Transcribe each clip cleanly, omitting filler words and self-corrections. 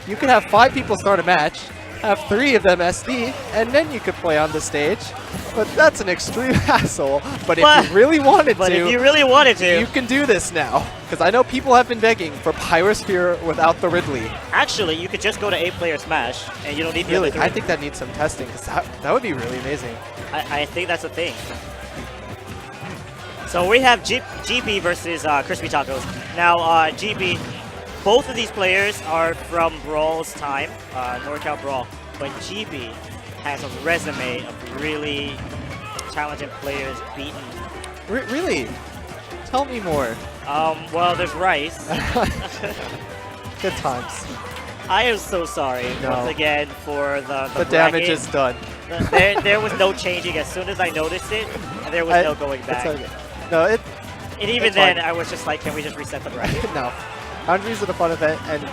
you could have 5 people start a match, have 3 of them SD, and then you could play on the stage. But that's an extreme hassle. But if you really wanted to, you can do this now. Because I know people have been begging for Pyrosphere without the Ridley. Actually, you could just go to 8-player Smash, and you don't need the Really, other 3. I think that needs some testing, because that would be really amazing. I think that's a thing. So we have GP versus Crispy Tacos. Now, GP, both of these players are from Brawl's time, NorCal Brawl, but GP has a resume of really challenging players beaten. Really? Tell me more. Well, there's Rice. Good times. I am so sorry once again for the damage is done. There was no changing as soon as I noticed it, and there was no going back. Okay. No, and even then, I was just like, can we just reset the bracket? No. Boundaries are the fun event, and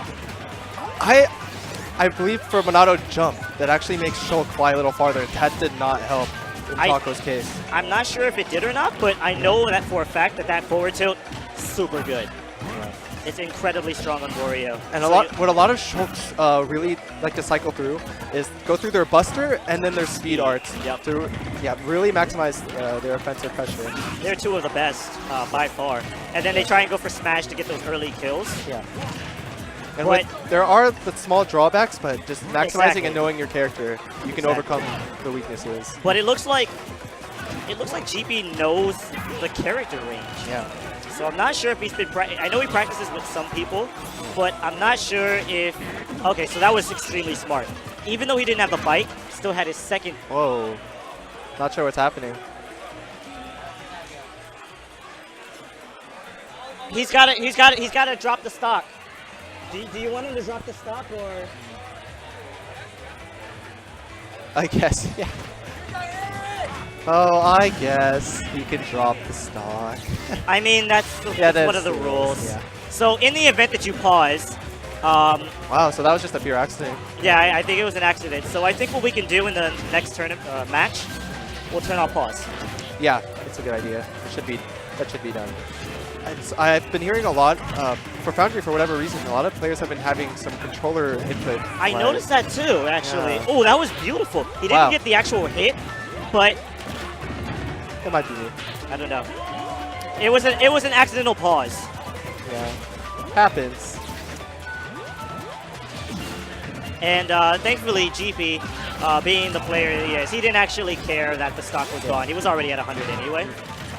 I believe for Monado Jump, that actually makes Shulk fly a little farther. That did not help in Taco's case. I'm not sure if it did or not, but I know that for a fact that forward tilt, super good. Yeah. It's incredibly strong on Wario. And what a lot of Shulks really like to cycle through is go through their Buster and then their speed arts to really maximize their offensive pressure. They're 2 of the best by far. And then they try and go for Smash to get those early kills. Yeah. And there are the small drawbacks, but just maximizing and knowing your character, you can overcome the weaknesses. But it looks like GP knows the character range. Yeah. So I'm not sure if he's been I know he practices with some people, but I'm not sure if... Okay, so that was extremely smart. Even though he didn't have the bike, still had his second... Whoa. Not sure what's happening. He's got to drop the stock. Do you want him to drop the stock or... I guess, yeah. Oh, I guess you can drop the stock. I mean, that's one of the rules. Yeah. So in the event that you pause... wow, so that was just a pure accident. Yeah, I think it was an accident. So I think what we can do in the next match, we'll turn off pause. Yeah, that's a good idea. That should be done. I've been hearing a lot, for Foundry, for whatever reason, a lot of players have been having some controller input. I noticed that too, actually. Yeah. Oh, that was beautiful. He didn't get the actual hit, but... It might be me. I don't know. It was an accidental pause. Yeah. Happens. And thankfully, GP, being the player he is, he didn't actually care that the stock was gone. He was already at 100 anyway.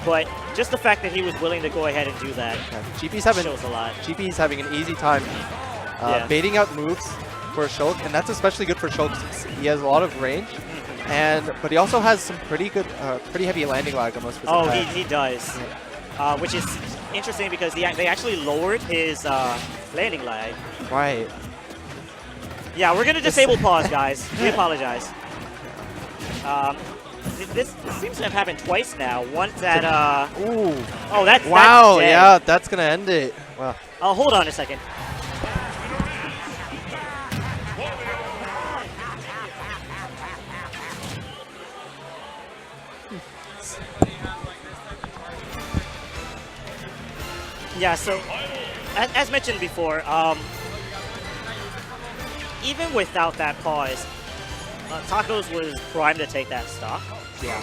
But just the fact that he was willing to go ahead and do that shows a lot. GP's having an easy time baiting out moves for Shulk, and that's especially good for Shulk since he has a lot of range. But he also has some pretty good, pretty heavy landing lag on most of his attacks. He does. Yeah. Which is interesting because they actually lowered his landing lag. Right. Yeah, we're going to disable pause, guys. We apologize. This seems to have happened twice now. Once at, Ooh. Oh, that's wow, dead. Yeah, that's going to end it. Wow. Oh, hold on a second. Yeah, so as mentioned before, even without that pause, Tacos was primed to take that stock. Yeah.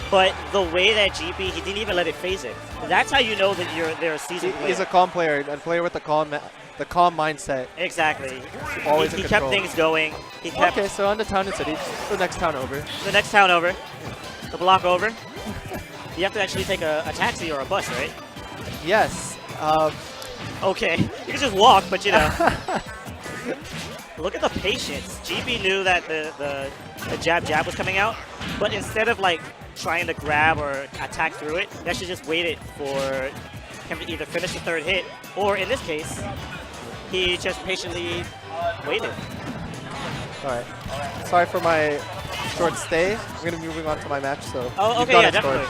But the way that GP, he didn't even let it phase it. That's how you know that they're a seasoned player. He's a calm player, a player with the calm mindset. Exactly. Always he kept things going. He kept okay, so on to Town and City. The next town over. The next town over. The block over. You have to actually take a taxi or a bus, right? Yes. Okay. You can just walk, but you know. Look at the patience. GP knew that the jab was coming out, but instead of like trying to grab or attack through it, he actually just waited for him to either finish the third hit, or in this case, he just patiently waited. Alright. Sorry for my short stay. I'm going to be moving on to my match, so... Oh, okay, yeah, definitely.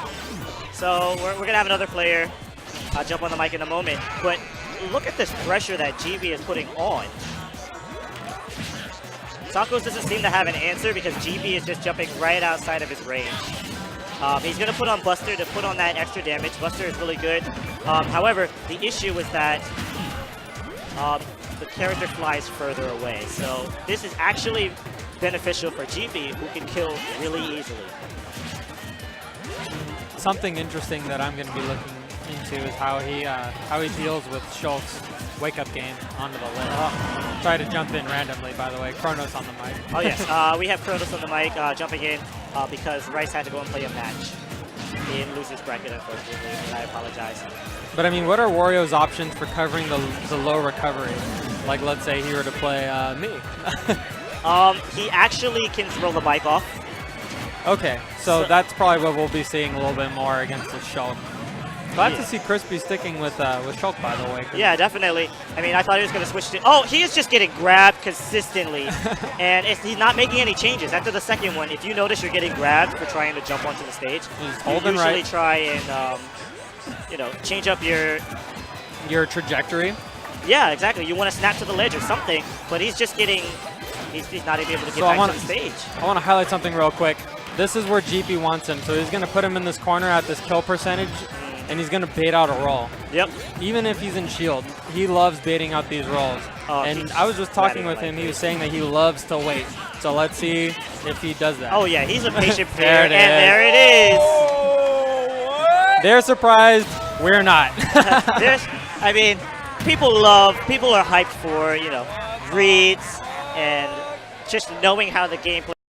So we're going to have another player jump on the mic in a moment, but look at this pressure that GP is putting on. Tacos doesn't seem to have an answer because GP is just jumping right outside of his range. He's going to put on Buster to put on that extra damage. Buster is really good. However, the issue is that the character flies further away. So this is actually beneficial for GB, who can kill really easily. Something interesting that I'm going to be looking into is how he deals with Shulk's wake-up game onto the lid. Try to jump in randomly, by the way. Kronos on the mic. Oh, yes. We have Kronos on the mic jumping in because Rice had to go and play a match. He didn't lose his bracket, unfortunately, and I apologize. But, I mean, what are Wario's options for covering the low recovery? Like, let's say he were to play me. He actually can throw the bike off. Okay, so that's probably what we'll be seeing a little bit more against the Shulk. Glad to see Crispy sticking with Shulk, by the way. Yeah, definitely. I mean, I thought he was going to switch to... Oh, he is just getting grabbed consistently. And he's not making any changes. After the second one, if you notice you're getting grabbed for trying to jump onto the stage, you usually try and, you know, change up your trajectory. Yeah, exactly. You want to snap to the ledge or something, but he's just getting... He's not even able to get back to the stage. I want to highlight something real quick. This is where GP wants him. So he's going to put him in this corner at this kill percentage, and he's going to bait out a roll. Yep. Even if he's in shield, he loves baiting out these rolls. And I was just talking with him. He was saying that he loves to wait. So let's see if he does that. Oh, yeah. He's a patient player. There it is. Oh, they're surprised. We're not. I mean, people are hyped for, you know, reads and just knowing how the game plays.